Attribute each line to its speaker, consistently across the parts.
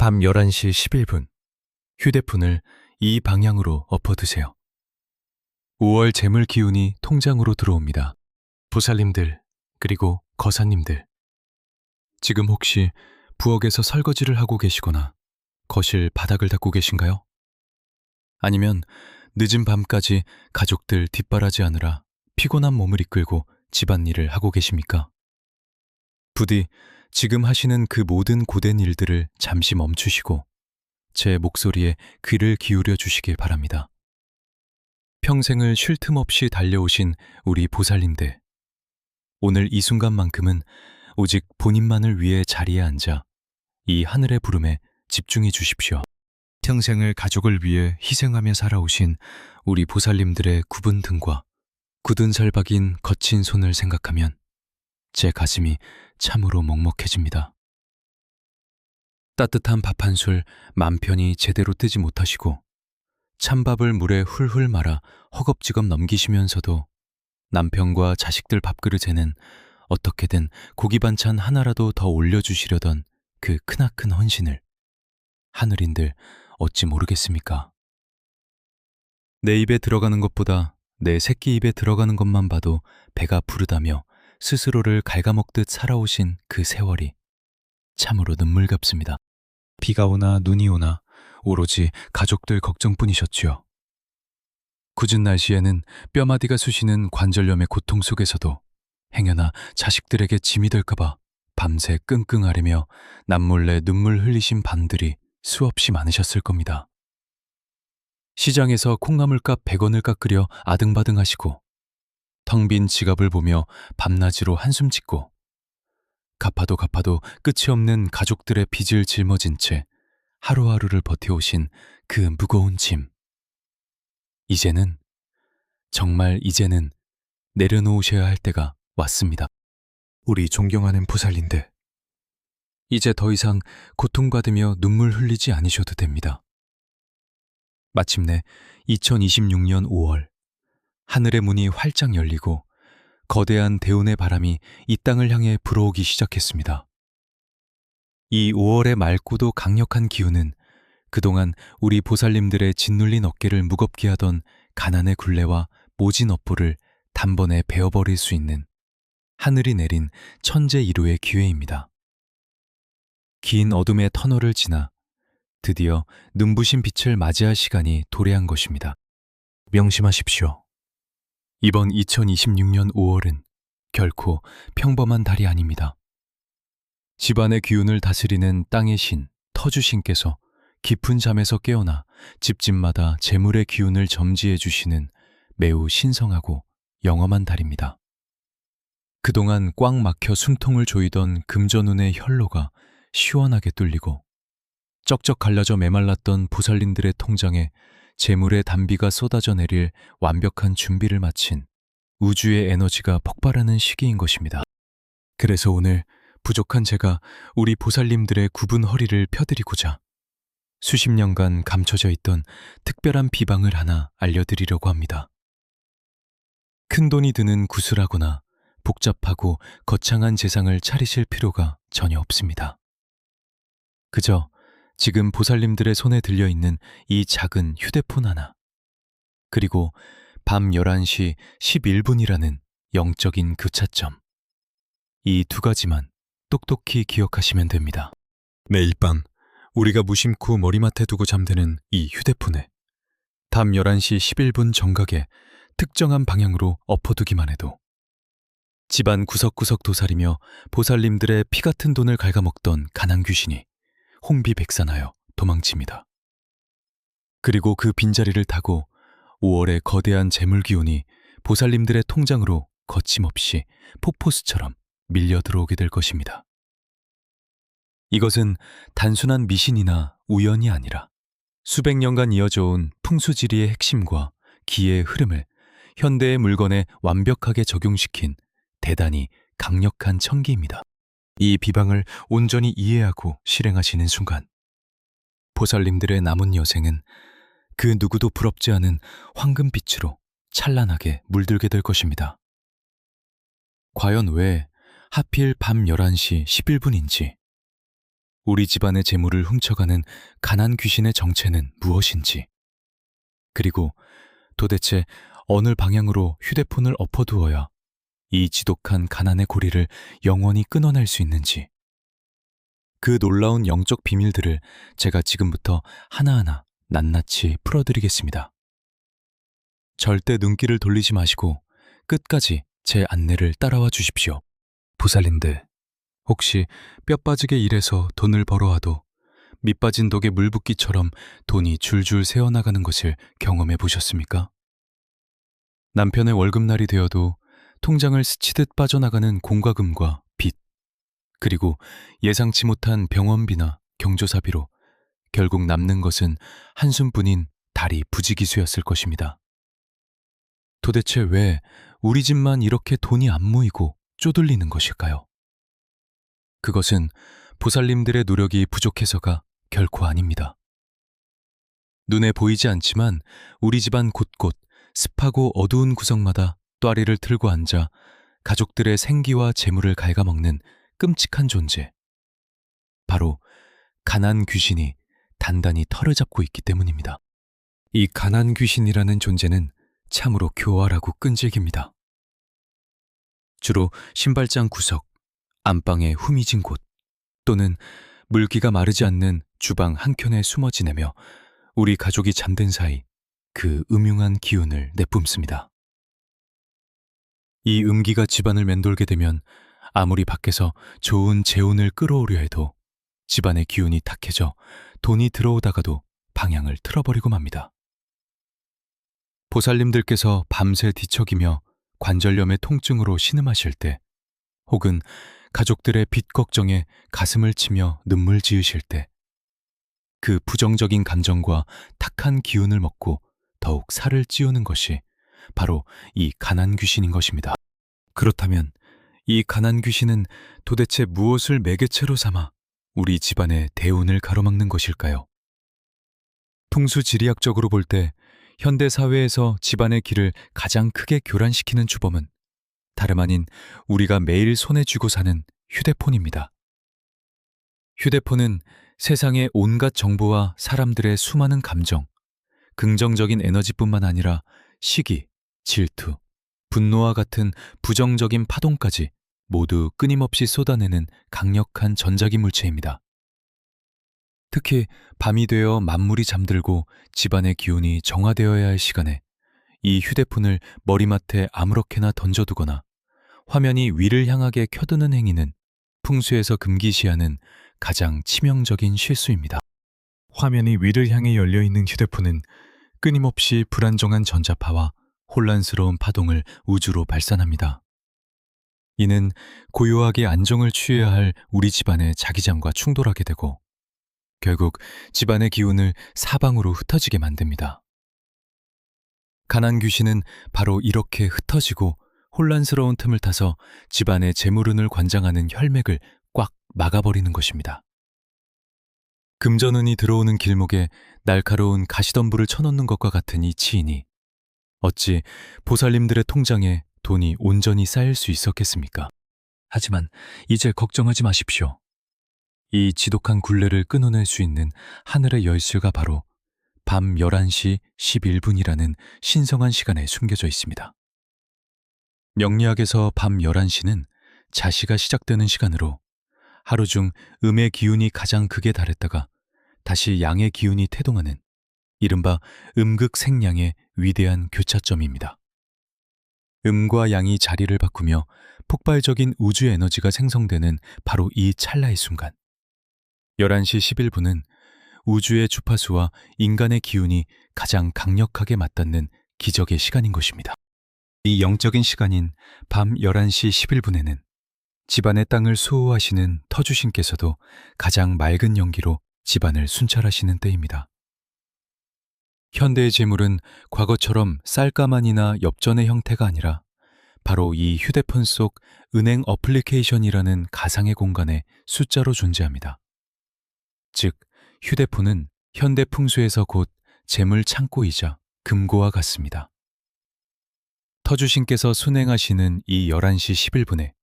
Speaker 1: 밤 11시 11분, 휴대폰을 이 방향으로 엎어두세요. 5월 재물 기운이 통장으로 들어옵니다. 보살님들, 그리고 거사님들. 지금 혹시 부엌에서 설거지를 하고 계시거나 거실 바닥을 닦고 계신가요? 아니면 늦은 밤까지 가족들 뒷바라지하느라 피곤한 몸을 이끌고 집안일을 하고 계십니까? 부디 지금 하시는 그 모든 고된 일들을 잠시 멈추시고 제 목소리에 귀를 기울여 주시길 바랍니다. 평생을 쉴 틈 없이 달려오신 우리 보살님들. 오늘 이 순간만큼은 오직 본인만을 위해 자리에 앉아 이 하늘의 부름에 집중해 주십시오. 평생을 가족을 위해 희생하며 살아오신 우리 보살님들의 굽은 등과 굳은 살박인 거친 손을 생각하면 제 가슴이 참으로 먹먹해집니다. 따뜻한 밥 한 술 맘 편히 제대로 뜨지 못하시고 찬밥을 물에 훌훌 말아 허겁지겁 넘기시면서도 남편과 자식들 밥그릇에는 어떻게든 고기 반찬 하나라도 더 올려주시려던 그 크나큰 헌신을 하늘인들 어찌 모르겠습니까? 내 입에 들어가는 것보다 내 새끼 입에 들어가는 것만 봐도 배가 부르다며 스스로를 갉아먹듯 살아오신 그 세월이 참으로 눈물갑습니다. 비가 오나 눈이 오나 오로지 가족들 걱정뿐이셨지요. 굳은 날씨에는 뼈마디가 쑤시는 관절염의 고통 속에서도 행여나 자식들에게 짐이 될까봐 밤새 끙끙 앓으며 남몰래 눈물 흘리신 밤들이 수없이 많으셨을 겁니다. 시장에서 콩나물값 100원을 깎으려 아등바등 하시고 텅 빈 지갑을 보며 밤낮으로 한숨 짓고 갚아도 끝이 없는 가족들의 빚을 짊어진 채 하루하루를 버텨오신 그 무거운 짐. 이제는, 정말 이제는 내려놓으셔야 할 때가 왔습니다. 우리 존경하는 보살님들. 이제 더 이상 고통받으며 눈물 흘리지 않으셔도 됩니다. 마침내 2026년 5월, 하늘의 문이 활짝 열리고 거대한 대운의 바람이 이 땅을 향해 불어오기 시작했습니다. 이 5월의 맑고도 강력한 기운은 그동안 우리 보살님들의 짓눌린 어깨를 무겁게 하던 가난의 굴레와 모진 업보를 단번에 베어버릴 수 있는 하늘이 내린 천재 이루의 기회입니다. 긴 어둠의 터널을 지나 드디어 눈부신 빛을 맞이할 시간이 도래한 것입니다. 명심하십시오. 이번 2026년 5월은 결코 평범한 달이 아닙니다. 집안의 기운을 다스리는 땅의 신, 터주신께서 깊은 잠에서 깨어나 집집마다 재물의 기운을 점지해 주시는 매우 신성하고 영험한 달입니다. 그동안 꽉 막혀 숨통을 조이던 금전운의 혈로가 시원하게 뚫리고 쩍쩍 갈라져 메말랐던 보살님들의 통장에 재물의 단비가 쏟아져 내릴 완벽한 준비를 마친 우주의 에너지가 폭발하는 시기인 것입니다. 그래서 오늘 부족한 제가 우리 보살님들의 굽은 허리를 펴드리고자 수십 년간 감춰져 있던 특별한 비방을 하나 알려드리려고 합니다. 큰돈이 드는 구슬하거나 복잡하고 거창한 재상을 차리실 필요가 전혀 없습니다. 그저 지금 보살님들의 손에 들려있는 이 작은 휴대폰 하나, 그리고 밤 11시 11분이라는 영적인 교차점. 이 두 가지만 똑똑히 기억하시면 됩니다. 매일 밤 우리가 무심코 머리맡에 두고 잠드는 이 휴대폰에 밤 11시 11분 정각에 특정한 방향으로 엎어두기만 해도 집안 구석구석 도사리며 보살님들의 피 같은 돈을 갉아먹던 가난 귀신이 혼비백산하여 도망칩니다. 그리고 그 빈자리를 타고 5월의 거대한 재물 기운이 보살님들의 통장으로 거침없이 폭포수처럼 밀려 들어오게 될 것입니다. 이것은 단순한 미신이나 우연이 아니라 수백 년간 이어져 온 풍수지리의 핵심과 기의 흐름을 현대의 물건에 완벽하게 적용시킨 대단히 강력한 천기입니다. 이 비방을 온전히 이해하고 실행하시는 순간 보살님들의 남은 여생은 그 누구도 부럽지 않은 황금빛으로 찬란하게 물들게 될 것입니다. 과연 왜 하필 밤 11시 11분인지 우리 집안의 재물을 훔쳐가는 가난 귀신의 정체는 무엇인지, 그리고 도대체 어느 방향으로 휴대폰을 엎어두어야 이 지독한 가난의 고리를 영원히 끊어낼 수 있는지, 그 놀라운 영적 비밀들을 제가 지금부터 하나하나 낱낱이 풀어드리겠습니다. 절대 눈길을 돌리지 마시고 끝까지 제 안내를 따라와 주십시오. 보살님들, 혹시 뼈 빠지게 일해서 돈을 벌어와도 밑 빠진 독에 물 붓기처럼 돈이 줄줄 새어나가는 것을 경험해 보셨습니까? 남편의 월급날이 되어도 통장을 스치듯 빠져나가는 공과금과 빚, 그리고 예상치 못한 병원비나 경조사비로 결국 남는 것은 한숨뿐인 다리 부지기수였을 것입니다. 도대체 왜 우리 집만 이렇게 돈이 안 모이고 쪼들리는 것일까요? 그것은 보살님들의 노력이 부족해서가 결코 아닙니다. 눈에 보이지 않지만 우리 집안 곳곳 습하고 어두운 구석마다 또아리를 틀고 앉아 가족들의 생기와 재물을 갉아먹는 끔찍한 존재. 바로 가난 귀신이 단단히 털을 잡고 있기 때문입니다. 이 가난 귀신이라는 존재는 참으로 교활하고 끈질깁니다. 주로 신발장 구석, 안방의 후미진 곳, 또는 물기가 마르지 않는 주방 한켠에 숨어 지내며 우리 가족이 잠든 사이 그 음흉한 기운을 내뿜습니다. 이 음기가 집안을 맴돌게 되면 아무리 밖에서 좋은 재운을 끌어오려 해도 집안의 기운이 탁해져 돈이 들어오다가도 방향을 틀어버리고 맙니다. 보살님들께서 밤새 뒤척이며 관절염의 통증으로 신음하실 때, 혹은 가족들의 빚 걱정에 가슴을 치며 눈물 지으실 때, 그 부정적인 감정과 탁한 기운을 먹고 더욱 살을 찌우는 것이 바로 이 가난 귀신인 것입니다. 그렇다면 이 가난 귀신은 도대체 무엇을 매개체로 삼아 우리 집안의 대운을 가로막는 것일까요? 풍수지리학적으로 볼 때 현대 사회에서 집안의 길을 가장 크게 교란시키는 주범은 다름 아닌 우리가 매일 손에 쥐고 사는 휴대폰입니다. 휴대폰은 세상의 온갖 정보와 사람들의 수많은 감정, 긍정적인 에너지뿐만 아니라 시기, 질투, 분노와 같은 부정적인 파동까지 모두 끊임없이 쏟아내는 강력한 전자기 물체입니다. 특히 밤이 되어 만물이 잠들고 집안의 기운이 정화되어야 할 시간에 이 휴대폰을 머리맡에 아무렇게나 던져두거나 화면이 위를 향하게 켜두는 행위는 풍수에서 금기시하는 가장 치명적인 실수입니다. 화면이 위를 향해 열려있는 휴대폰은 끊임없이 불안정한 전자파와 혼란스러운 파동을 우주로 발산합니다. 이는 고요하게 안정을 취해야 할 우리 집안의 자기장과 충돌하게 되고 결국 집안의 기운을 사방으로 흩어지게 만듭니다. 가난 귀신은 바로 이렇게 흩어지고 혼란스러운 틈을 타서 집안의 재물운을 관장하는 혈맥을 꽉 막아버리는 것입니다. 금전운이 들어오는 길목에 날카로운 가시덤불을 쳐놓는 것과 같은 이 치인이 어찌 보살님들의 통장에 돈이 온전히 쌓일 수 있었겠습니까? 하지만 이제 걱정하지 마십시오. 이 지독한 굴레를 끊어낼 수 있는 하늘의 열쇠가 바로 밤 11시 11분이라는 신성한 시간에 숨겨져 있습니다. 명리학에서 밤 11시는 자시가 시작되는 시간으로 하루 중 음의 기운이 가장 극에 달했다가 다시 양의 기운이 태동하는 이른바 음극생양의 위대한 교차점입니다. 음과 양이 자리를 바꾸며 폭발적인 우주 에너지가 생성되는 바로 이 찰나의 순간 11시 11분은 우주의 주파수와 인간의 기운이 가장 강력하게 맞닿는 기적의 시간인 것입니다. 이 영적인 시간인 밤 11시 11분에는 집안의 땅을 수호하시는 터주신께서도 가장 맑은 연기로 집안을 순찰하시는 때입니다. 현대의 재물은 과거처럼 쌀가만이나 엽전의 형태가 아니라 바로 이 휴대폰 속 은행 어플리케이션이라는 가상의 공간에 숫자로 존재합니다. 즉, 휴대폰은 현대 풍수에서 곧 재물 창고이자 금고와 같습니다. 터주신께서 순행하시는 이 11시 11분에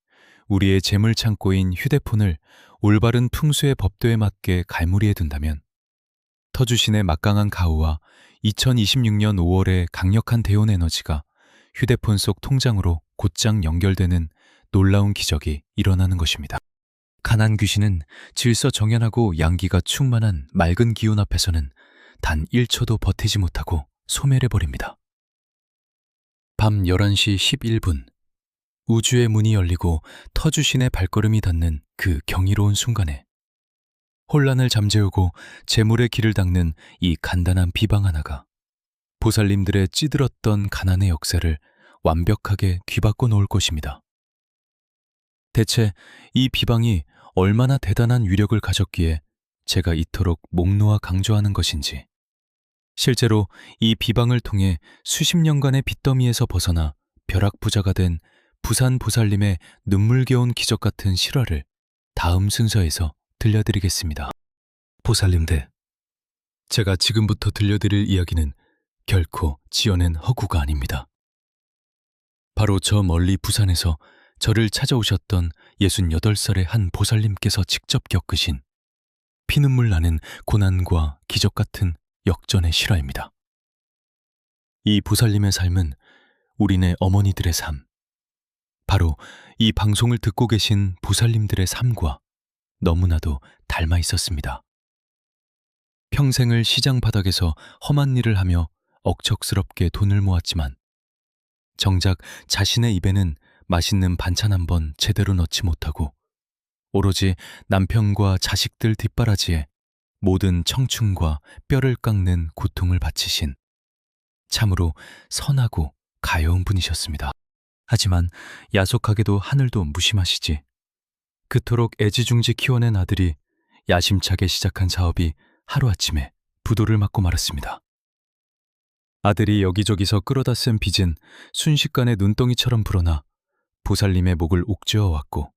Speaker 1: 우리의 재물 창고인 휴대폰을 올바른 풍수의 법도에 맞게 갈무리해 둔다면 터주신의 막강한 가호와 2026년 5월의 강력한 대온 에너지가 휴대폰 속 통장으로 곧장 연결되는 놀라운 기적이 일어나는 것입니다. 가난 귀신은 질서정연하고 양기가 충만한 맑은 기운 앞에서는 단 1초도 버티지 못하고 소멸해버립니다. 밤 11시 11분, 우주의 문이 열리고 터주신의 발걸음이 닿는 그 경이로운 순간에 혼란을 잠재우고 재물의 길을 닦는 이 간단한 비방 하나가 보살님들의 찌들었던 가난의 역사를 완벽하게 뒤바꿔 놓을 것입니다. 대체 이 비방이 얼마나 대단한 위력을 가졌기에 제가 이토록 목 놓아 강조하는 것인지, 실제로 이 비방을 통해 수십 년간의 빚더미에서 벗어나 벼락부자가 된 부산 보살님의 눈물겨운 기적 같은 실화를 다음 순서에서 들려드리겠습니다. 보살님들, 제가 지금부터 들려드릴 이야기는 결코 지어낸 허구가 아닙니다. 바로 저 멀리 부산에서 저를 찾아오셨던 68살의 한 보살님께서 직접 겪으신 피눈물 나는 고난과 기적 같은 역전의 실화입니다. 이 보살님의 삶은 우리네 어머니들의 삶, 바로 이 방송을 듣고 계신 보살님들의 삶과 너무나도 닮아 있었습니다. 평생을 시장 바닥에서 험한 일을 하며 억척스럽게 돈을 모았지만 정작 자신의 입에는 맛있는 반찬 한 번 제대로 넣지 못하고 오로지 남편과 자식들 뒷바라지에 모든 청춘과 뼈를 깎는 고통을 바치신 참으로 선하고 가여운 분이셨습니다. 하지만 야속하게도 하늘도 무심하시지. 그토록 애지중지 키워낸 아들이 야심차게 시작한 사업이 하루아침에 부도를 맞고 말았습니다. 아들이 여기저기서 끌어다 쓴 빚은 순식간에 눈덩이처럼 불어나 보살님의 목을 옥죄어 왔고,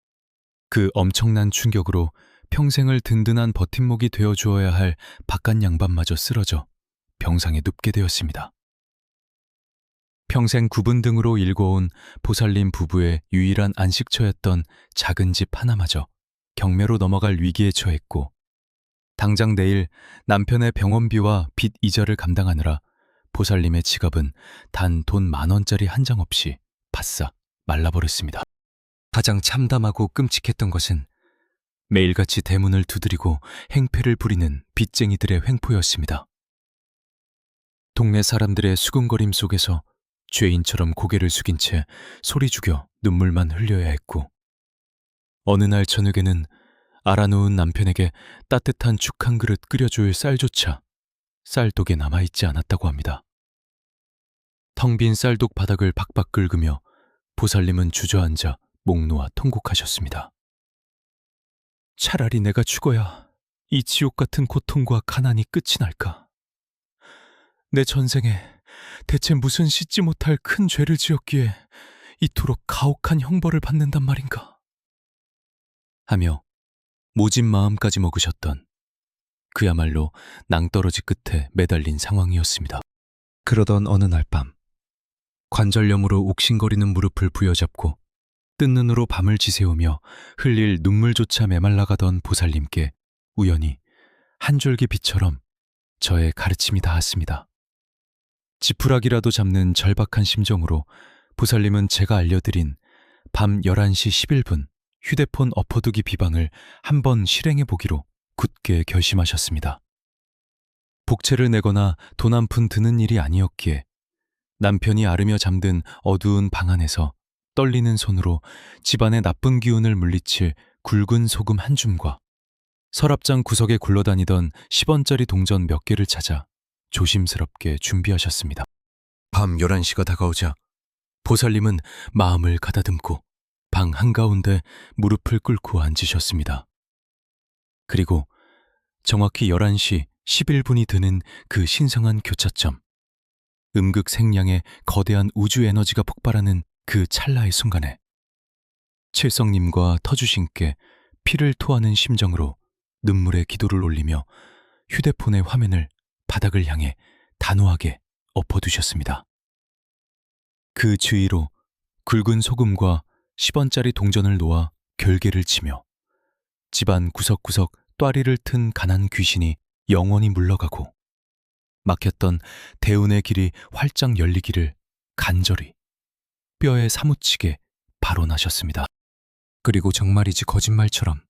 Speaker 1: 그 엄청난 충격으로 평생을 든든한 버팀목이 되어 주어야 할 바깥 양반마저 쓰러져 병상에 눕게 되었습니다. 평생 구분 등으로 일궈온 보살님 부부의 유일한 안식처였던 작은 집 하나마저 경매로 넘어갈 위기에 처했고, 당장 내일 남편의 병원비와 빚 이자를 감당하느라 보살님의 지갑은 단 돈 10,000원짜리 한 장 없이 바싹 말라버렸습니다. 가장 참담하고 끔찍했던 것은 매일같이 대문을 두드리고 행패를 부리는 빚쟁이들의 횡포였습니다. 동네 사람들의 수군거림 속에서 죄인처럼 고개를 숙인 채 소리 죽여 눈물만 흘려야 했고, 어느 날 저녁에는 알아놓은 남편에게 따뜻한 죽 한 그릇 끓여줄 쌀조차 쌀독에 남아있지 않았다고 합니다. 텅 빈 쌀독 바닥을 박박 긁으며 보살님은 주저앉아 목 놓아 통곡하셨습니다. 차라리 내가 죽어야 이 지옥 같은 고통과 가난이 끝이 날까? 내 전생에 대체 무슨 씻지 못할 큰 죄를 지었기에 이토록 가혹한 형벌을 받는단 말인가? 하며 모진 마음까지 먹으셨던 그야말로 낭떠러지 끝에 매달린 상황이었습니다. 그러던 어느 날 밤, 관절염으로 욱신거리는 무릎을 부여잡고 뜬 눈으로 밤을 지새우며 흘릴 눈물조차 메말라가던 보살님께 우연히 한 줄기 빛처럼 저의 가르침이 닿았습니다. 지푸라기라도 잡는 절박한 심정으로 보살님은 제가 알려드린 밤 11시 11분 휴대폰 엎어두기 비방을 한번 실행해 보기로 굳게 결심하셨습니다. 복채를 내거나 돈 한 푼 드는 일이 아니었기에 남편이 앓으며 잠든 어두운 방 안에서 떨리는 손으로 집안의 나쁜 기운을 물리칠 굵은 소금 한 줌과 서랍장 구석에 굴러다니던 10원짜리 동전 몇 개를 찾아 조심스럽게 준비하셨습니다. 밤 11시가 다가오자 보살님은 마음을 가다듬고 방 한가운데 무릎을 꿇고 앉으셨습니다. 그리고 정확히 11시 11분이 드는 그 신성한 교차점, 음극생량의 거대한 우주 에너지가 폭발하는 그 찰나의 순간에 칠성님과 터주신께 피를 토하는 심정으로 눈물의 기도를 올리며 휴대폰의 화면을 바닥을 향해 단호하게 엎어두셨습니다. 그 주위로 굵은 소금과 10원짜리 동전을 놓아 결계를 치며 집안 구석구석 또아리를 튼 가난 귀신이 영원히 물러가고 막혔던 대운의 길이 활짝 열리기를 간절히 뼈에 사무치게 발언하셨습니다. 그리고 정말이지 거짓말처럼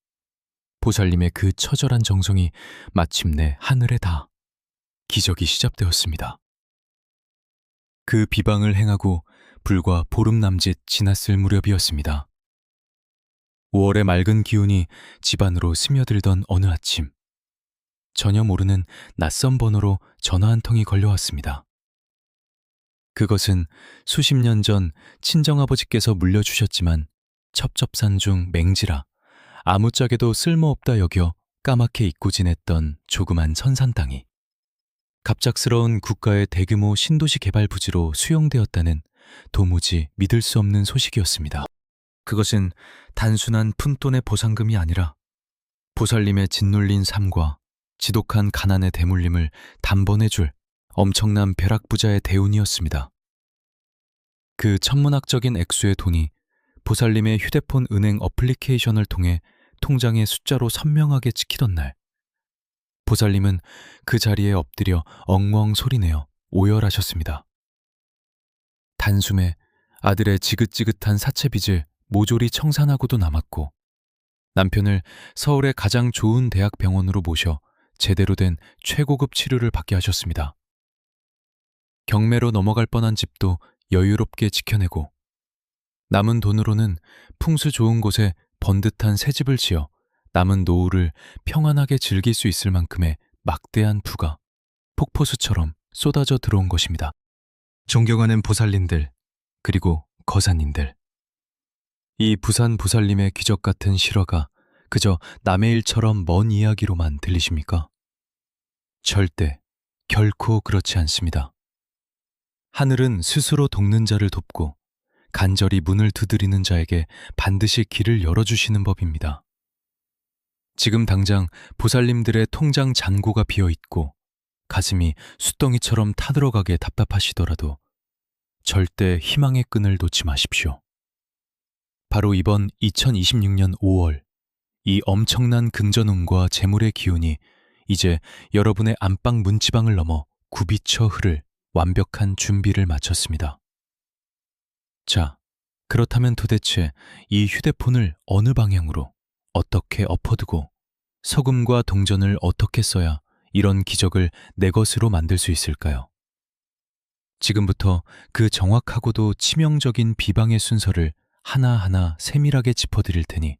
Speaker 1: 보살님의 그 처절한 정성이 마침내 하늘에 닿아 기적이 시작되었습니다. 그 비방을 행하고 불과 보름 남짓 지났을 무렵이었습니다. 5월의 맑은 기운이 집안으로 스며들던 어느 아침, 전혀 모르는 낯선 번호로 전화 한 통이 걸려왔습니다. 그것은 수십 년 전 친정아버지께서 물려주셨지만 첩첩산 중 맹지라 아무짝에도 쓸모없다 여겨 까맣게 잊고 지냈던 조그만 선산 땅이 갑작스러운 국가의 대규모 신도시 개발 부지로 수용되었다는 도무지 믿을 수 없는 소식이었습니다. 그것은 단순한 푼돈의 보상금이 아니라 보살님의 짓눌린 삶과 지독한 가난의 대물림을 단번해줄 엄청난 벼락부자의 대운이었습니다. 그 천문학적인 액수의 돈이 보살님의 휴대폰 은행 어플리케이션을 통해 통장의 숫자로 선명하게 찍히던 날, 보살님은 그 자리에 엎드려 엉엉 소리내어 오열하셨습니다. 단숨에 아들의 지긋지긋한 사채빚을 모조리 청산하고도 남았고 남편을 서울의 가장 좋은 대학 병원으로 모셔 제대로 된 최고급 치료를 받게 하셨습니다. 경매로 넘어갈 뻔한 집도 여유롭게 지켜내고 남은 돈으로는 풍수 좋은 곳에 번듯한 새 집을 지어 남은 노후를 평안하게 즐길 수 있을 만큼의 막대한 부가 폭포수처럼 쏟아져 들어온 것입니다. 존경하는 보살님들, 그리고 거사님들. 이 부산 보살님의 기적 같은 실화가 그저 남의 일처럼 먼 이야기로만 들리십니까? 절대, 결코 그렇지 않습니다. 하늘은 스스로 돕는 자를 돕고 간절히 문을 두드리는 자에게 반드시 길을 열어주시는 법입니다. 지금 당장 보살님들의 통장 잔고가 비어있고 가슴이 숫덩이처럼 타들어가게 답답하시더라도 절대 희망의 끈을 놓지 마십시오. 바로 이번 2026년 5월, 이 엄청난 금전운과 재물의 기운이 이제 여러분의 안방 문지방을 넘어 굽이쳐 흐를 완벽한 준비를 마쳤습니다. 자, 그렇다면 도대체 이 휴대폰을 어느 방향으로 어떻게 엎어두고 서금과 동전을 어떻게 써야 이런 기적을 내 것으로 만들 수 있을까요? 지금부터 그 정확하고도 치명적인 비방의 순서를 하나하나 세밀하게 짚어드릴 테니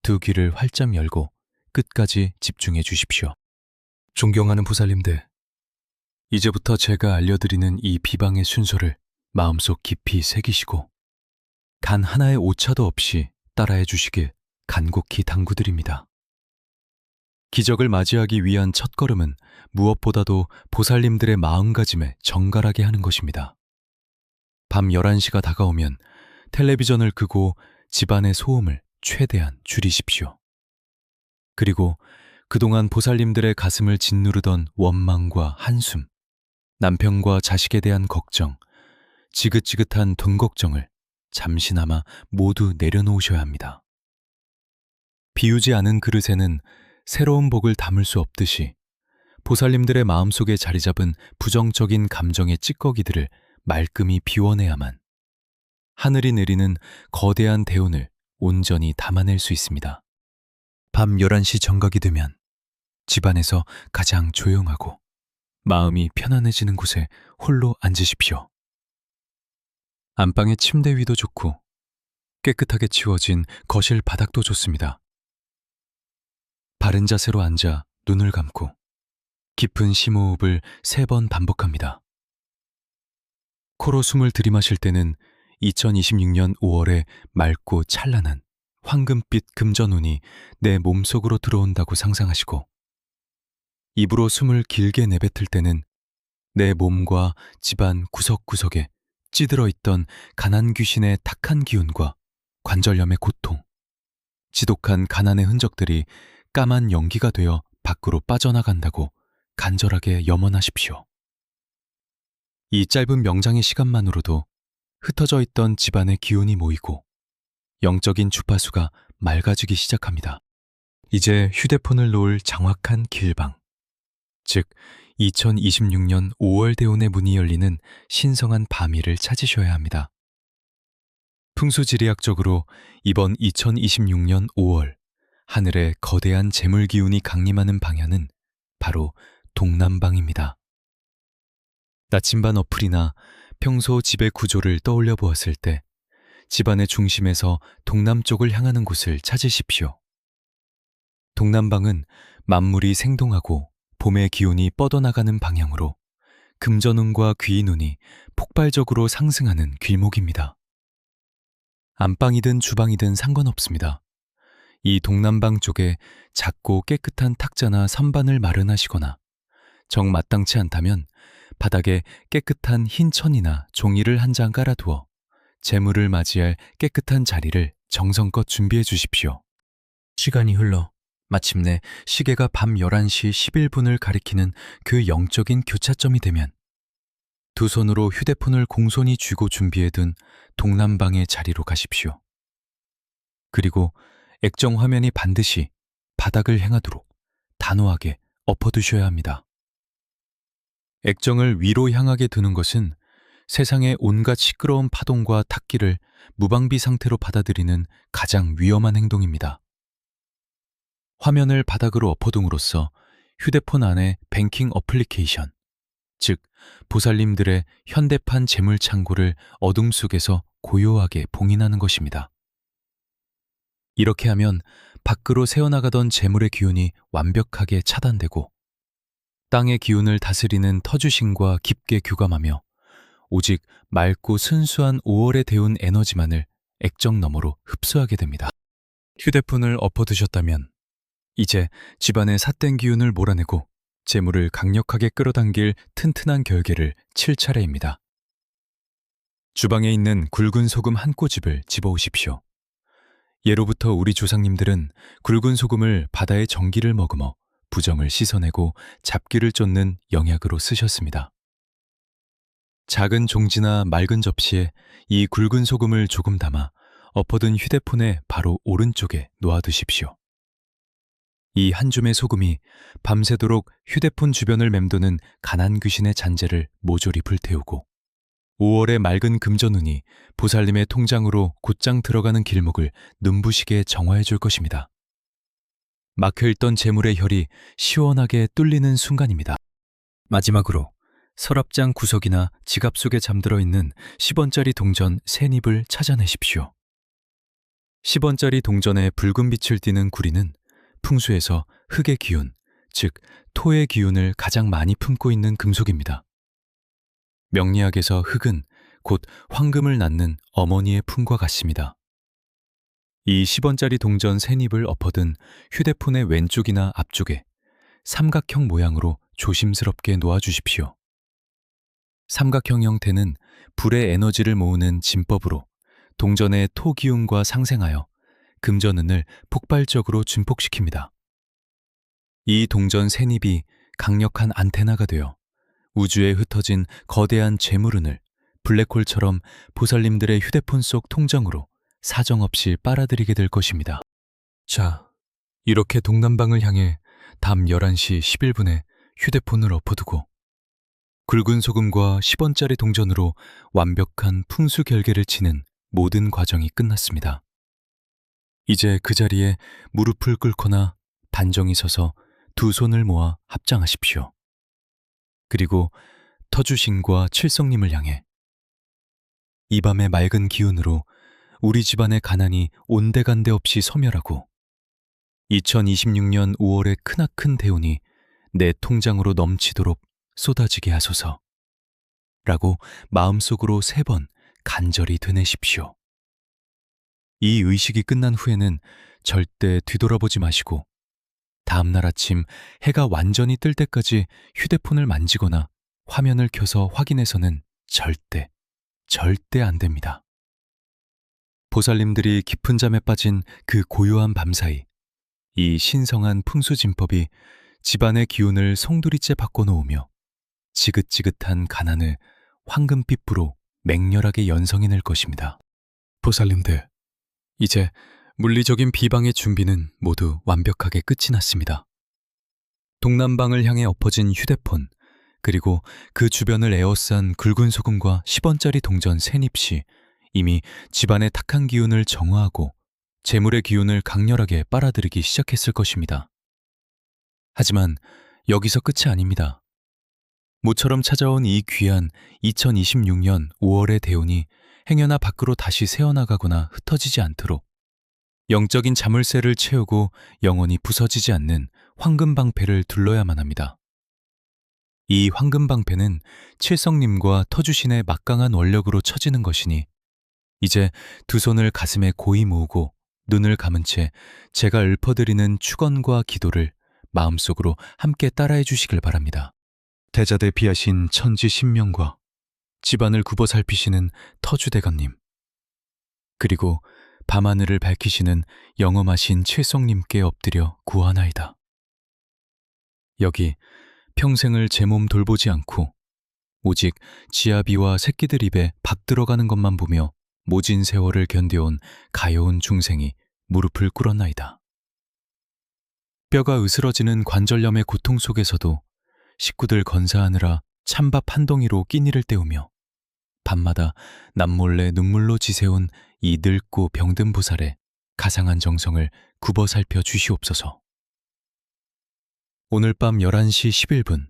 Speaker 1: 두 귀를 활짝 열고 끝까지 집중해 주십시오. 존경하는 보살님들, 이제부터 제가 알려드리는 이 비방의 순서를 마음속 깊이 새기시고 단 하나의 오차도 없이 따라해 주시길 간곡히 당부드립니다. 기적을 맞이하기 위한 첫걸음은 무엇보다도 보살님들의 마음가짐에 정갈하게 하는 것입니다. 밤 11시가 다가오면 텔레비전을 끄고 집안의 소음을 최대한 줄이십시오. 그리고 그동안 보살님들의 가슴을 짓누르던 원망과 한숨, 남편과 자식에 대한 걱정, 지긋지긋한 돈 걱정을 잠시나마 모두 내려놓으셔야 합니다. 비우지 않은 그릇에는 새로운 복을 담을 수 없듯이 보살님들의 마음속에 자리 잡은 부정적인 감정의 찌꺼기들을 말끔히 비워내야만 하늘이 내리는 거대한 대운을 온전히 담아낼 수 있습니다. 밤 11시 정각이 되면 집안에서 가장 조용하고 마음이 편안해지는 곳에 홀로 앉으십시오. 안방의 침대 위도 좋고 깨끗하게 치워진 거실 바닥도 좋습니다. 바른 자세로 앉아 눈을 감고 깊은 심호흡을 3번 반복합니다. 코로 숨을 들이마실 때는 2026년 5월에 맑고 찬란한 황금빛 금전운이 내 몸속으로 들어온다고 상상하시고 입으로 숨을 길게 내뱉을 때는 내 몸과 집안 구석구석에 찌들어 있던 가난 귀신의 탁한 기운과 관절염의 고통, 지독한 가난의 흔적들이 까만 연기가 되어 밖으로 빠져나간다고 간절하게 염원하십시오. 이 짧은 명장의 시간만으로도 흩어져 있던 집안의 기운이 모이고 영적인 주파수가 맑아지기 시작합니다. 이제 휴대폰을 놓을 정확한 길방, 즉 2026년 5월 대운의 문이 열리는 신성한 밤위를 찾으셔야 합니다. 풍수지리학적으로 이번 2026년 5월 하늘에 거대한 재물 기운이 강림하는 방향은 바로 동남방입니다. 나침반 어플이나 평소 집의 구조를 떠올려 보았을 때 집안의 중심에서 동남쪽을 향하는 곳을 찾으십시오. 동남방은 만물이 생동하고 봄의 기운이 뻗어나가는 방향으로 금전운과 귀인운이 폭발적으로 상승하는 길목입니다. 안방이든 주방이든 상관없습니다. 이 동남방 쪽에 작고 깨끗한 탁자나 선반을 마련하시거나 정마땅치 않다면 바닥에 깨끗한 흰 천이나 종이를 한 장 깔아두어 재물을 맞이할 깨끗한 자리를 정성껏 준비해 주십시오. 시간이 흘러 마침내 시계가 밤 11시 11분을 가리키는 그 영적인 교차점이 되면 두 손으로 휴대폰을 공손히 쥐고 준비해둔 동남방의 자리로 가십시오. 그리고 액정 화면이 반드시 바닥을 향하도록 단호하게 엎어두셔야 합니다. 액정을 위로 향하게 두는 것은 세상의 온갖 시끄러운 파동과 탁기를 무방비 상태로 받아들이는 가장 위험한 행동입니다. 화면을 바닥으로 엎어둠으로써 휴대폰 안에 뱅킹 어플리케이션, 즉 보살님들의 현대판 재물 창고를 어둠 속에서 고요하게 봉인하는 것입니다. 이렇게 하면 밖으로 새어나가던 재물의 기운이 완벽하게 차단되고 땅의 기운을 다스리는 터주신과 깊게 교감하며 오직 맑고 순수한 5월의 대운 에너지만을 액정 너머로 흡수하게 됩니다. 휴대폰을 엎어두셨다면 이제 집안의 삿된 기운을 몰아내고 재물을 강력하게 끌어당길 튼튼한 결계를 칠 차례입니다. 주방에 있는 굵은 소금 한 꼬집을 집어오십시오. 예로부터 우리 조상님들은 굵은 소금을 바다의 전기를 머금어 부정을 씻어내고 잡기를 쫓는 영약으로 쓰셨습니다. 작은 종지나 맑은 접시에 이 굵은 소금을 조금 담아 엎어둔 휴대폰의 바로 오른쪽에 놓아두십시오. 이 한 줌의 소금이 밤새도록 휴대폰 주변을 맴도는 가난 귀신의 잔재를 모조리 불태우고 5월의 맑은 금전운이 보살님의 통장으로 곧장 들어가는 길목을 눈부시게 정화해 줄 것입니다. 막혀있던 재물의 혈이 시원하게 뚫리는 순간입니다. 마지막으로 서랍장 구석이나 지갑 속에 잠들어 있는 10원짜리 동전 3닙을 찾아내십시오. 10원짜리 동전에 붉은 빛을 띠는 구리는 풍수에서 흙의 기운, 즉 토의 기운을 가장 많이 품고 있는 금속입니다. 명리학에서 흙은 곧 황금을 낳는 어머니의 품과 같습니다. 이 10원짜리 동전 3닙을 엎어둔 휴대폰의 왼쪽이나 앞쪽에 삼각형 모양으로 조심스럽게 놓아주십시오. 삼각형 형태는 불의 에너지를 모으는 진법으로 동전의 토 기운과 상생하여 금전운을 폭발적으로 증폭시킵니다. 이 동전 3닙이 강력한 안테나가 되어 우주에 흩어진 거대한 재물운을 블랙홀처럼 보살님들의 휴대폰 속 통장으로 사정없이 빨아들이게 될 것입니다. 자, 이렇게 동남방을 향해 밤 11시 11분에 휴대폰을 엎어두고 굵은 소금과 10원짜리 동전으로 완벽한 풍수 결계를 치는 모든 과정이 끝났습니다. 이제 그 자리에 무릎을 꿇거나 단정히 서서 두 손을 모아 합장하십시오. 그리고 터주신과 칠성님을 향해 이 밤의 맑은 기운으로 우리 집안의 가난이 온데간데 없이 소멸하고 2026년 5월의 크나큰 대운이 내 통장으로 넘치도록 쏟아지게 하소서 라고 마음속으로 3번 간절히 되뇌십시오. 이 의식이 끝난 후에는 절대 뒤돌아보지 마시고 다음날 아침 해가 완전히 뜰 때까지 휴대폰을 만지거나 화면을 켜서 확인해서는 절대 안 됩니다. 보살님들이 깊은 잠에 빠진 그 고요한 밤사이 이 신성한 풍수진법이 집안의 기운을 송두리째 바꿔놓으며 지긋지긋한 가난을 황금빛으로 맹렬하게 연성해낼 것입니다. 보살님들, 이제 물리적인 비방의 준비는 모두 완벽하게 끝이 났습니다. 동남방을 향해 엎어진 휴대폰, 그리고 그 주변을 에워싼 굵은 소금과 10원짜리 동전 3잎이 이미 집안의 탁한 기운을 정화하고 재물의 기운을 강렬하게 빨아들이기 시작했을 것입니다. 하지만 여기서 끝이 아닙니다. 모처럼 찾아온 이 귀한 2026년 5월의 대운이 행여나 밖으로 다시 새어나가거나 흩어지지 않도록 영적인 자물쇠를 채우고 영원히 부서지지 않는 황금방패를 둘러야만 합니다. 이 황금방패는 칠성님과 터주신의 막강한 원력으로 쳐지는 것이니 이제 두 손을 가슴에 고이 모으고 눈을 감은 채 제가 읊어드리는 축원과 기도를 마음속으로 함께 따라해 주시길 바랍니다. 대자대 비하신 천지 신명과 집안을 굽어 살피시는 터주대감님, 그리고 밤하늘을 밝히시는 영험하신 칠성님께 엎드려 구하나이다. 여기 평생을 제 몸 돌보지 않고 오직 지아비와 새끼들 입에 밥 들어가는 것만 보며 모진 세월을 견뎌온 가여운 중생이 무릎을 꿇었나이다. 뼈가 으스러지는 관절염의 고통 속에서도 식구들 건사하느라 찬밥 한 덩이로 끼니를 때우며 밤마다 남몰래 눈물로 지새운 이 늙고 병든 보살의 가상한 정성을 굽어 살펴 주시옵소서. 오늘 밤 11시 11분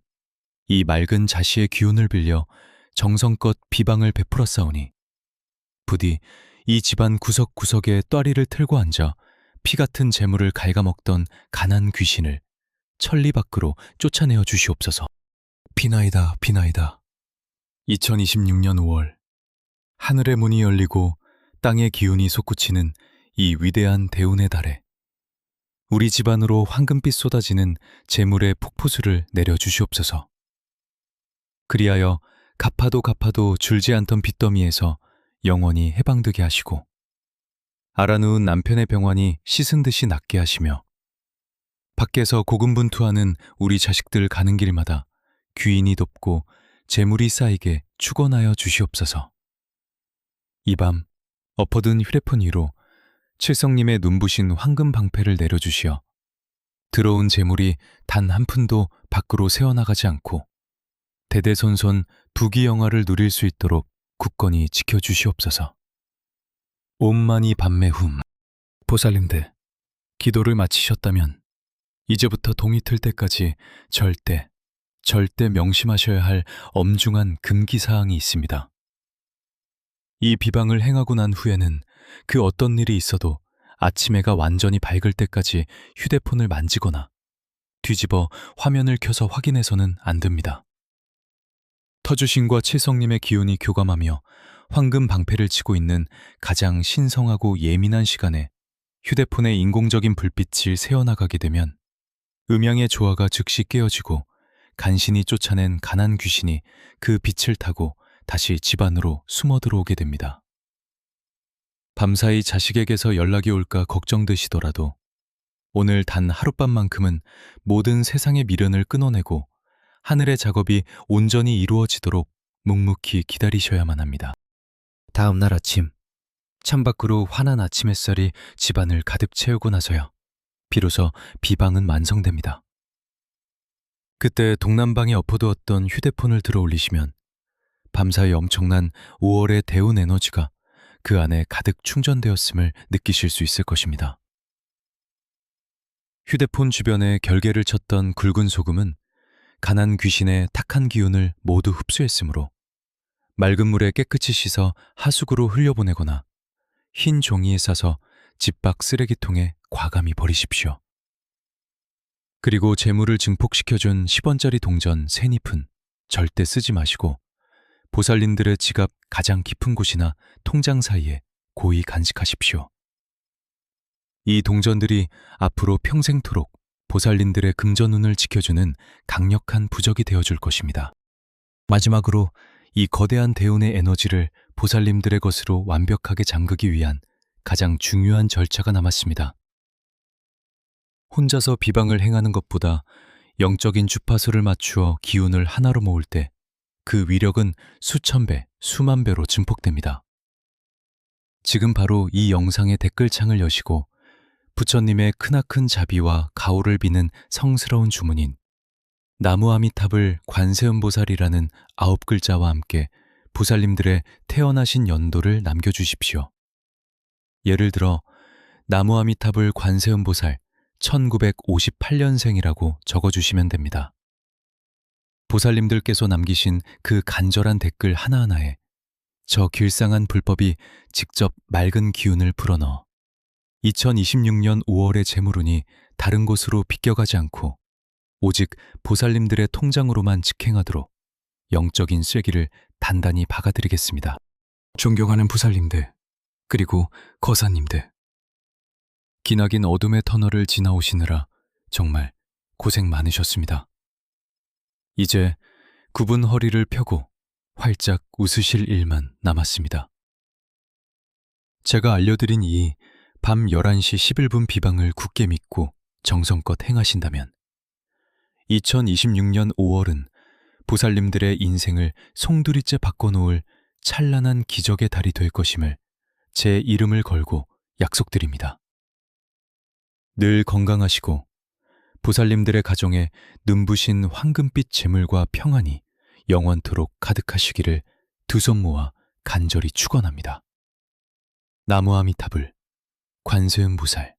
Speaker 1: 이 맑은 자시의 기운을 빌려 정성껏 비방을 베풀어 싸우니 부디 이 집안 구석구석에 또아리를 틀고 앉아 피 같은 재물을 갉아먹던 가난 귀신을 천리 밖으로 쫓아내어 주시옵소서. 비나이다, 비나이다. 2026년 5월 하늘의 문이 열리고 땅의 기운이 솟구치는 이 위대한 대운의 달에 우리 집안으로 황금빛 쏟아지는 재물의 폭포수를 내려주시옵소서. 그리하여 갚아도 줄지 않던 빚더미에서 영원히 해방되게 하시고 알아누운 남편의 병환이 씻은 듯이 낫게 하시며 밖에서 고군분투하는 우리 자식들 가는 길마다 귀인이 돕고 재물이 쌓이게 축원하여 주시옵소서. 이 밤 엎어둔 휴대폰 위로 칠성님의 눈부신 황금 방패를 내려주시어 들어온 재물이 단 한 푼도 밖으로 새어나가지 않고 대대손손 부귀영화를 누릴 수 있도록 굳건히 지켜주시옵소서. 옴마니 밤매훔. 보살님들, 기도를 마치셨다면 이제부터 동이 틀 때까지 절대 명심하셔야 할 엄중한 금기사항이 있습니다. 이 비방을 행하고 난 후에는 그 어떤 일이 있어도 아침 해가 완전히 밝을 때까지 휴대폰을 만지거나 뒤집어 화면을 켜서 확인해서는 안 됩니다. 터주신과 칠성님의 기운이 교감하며 황금 방패를 치고 있는 가장 신성하고 예민한 시간에 휴대폰의 인공적인 불빛이 새어나가게 되면 음양의 조화가 즉시 깨어지고 간신히 쫓아낸 가난 귀신이 그 빛을 타고 다시 집 안으로 숨어 들어오게 됩니다. 밤사이 자식에게서 연락이 올까 걱정되시더라도 오늘 단 하룻밤만큼은 모든 세상의 미련을 끊어내고 하늘의 작업이 온전히 이루어지도록 묵묵히 기다리셔야만 합니다. 다음 날 아침, 창밖으로 환한 아침 햇살이 집안을 가득 채우고 나서야 비로소 비방은 완성됩니다. 그때 동남방에 엎어두었던 휴대폰을 들어 올리시면 밤사이 엄청난 5월의 대운 에너지가 그 안에 가득 충전되었음을 느끼실 수 있을 것입니다. 휴대폰 주변에 결계를 쳤던 굵은 소금은 가난 귀신의 탁한 기운을 모두 흡수했으므로 맑은 물에 깨끗이 씻어 하수구로 흘려보내거나 흰 종이에 싸서 집 밖 쓰레기통에 과감히 버리십시오. 그리고 재물을 증폭시켜준 10원짜리 동전 3잎은 절대 쓰지 마시고 보살님들의 지갑 가장 깊은 곳이나 통장 사이에 고이 간직하십시오. 이 동전들이 앞으로 평생토록 보살님들의 금전운을 지켜주는 강력한 부적이 되어줄 것입니다. 마지막으로 이 거대한 대운의 에너지를 보살님들의 것으로 완벽하게 잠그기 위한 가장 중요한 절차가 남았습니다. 혼자서 비방을 행하는 것보다 영적인 주파수를 맞추어 기운을 하나로 모을 때 그 위력은 수천 배, 수만 배로 증폭됩니다. 지금 바로 이 영상의 댓글창을 여시고 부처님의 크나큰 자비와 가호를 비는 성스러운 주문인 나무 아미탑을 관세음보살이라는 9글자와 함께 보살님들의 태어나신 연도를 남겨주십시오. 예를 들어 나무 아미탑을 관세음보살 1958년생이라고 적어주시면 됩니다. 보살님들께서 남기신 그 간절한 댓글 하나하나에 저 길상한 불법이 직접 맑은 기운을 불어넣어 2026년 5월의 재물운이 다른 곳으로 비껴가지 않고 오직 보살님들의 통장으로만 직행하도록 영적인 쐐기를 단단히 박아드리겠습니다. 존경하는 보살님들, 그리고 거사님들. 기나긴 어둠의 터널을 지나오시느라 정말 고생 많으셨습니다. 이제 굽은 허리를 펴고 활짝 웃으실 일만 남았습니다. 제가 알려드린 이 밤 11시 11분 비방을 굳게 믿고 정성껏 행하신다면 2026년 5월은 보살님들의 인생을 송두리째 바꿔놓을 찬란한 기적의 달이 될 것임을 제 이름을 걸고 약속드립니다. 늘 건강하시고 보살님들의 가정에 눈부신 황금빛 재물과 평안이 영원토록 가득하시기를 두 손 모아 간절히 축원합니다. 나무 아미타불 관세음보살.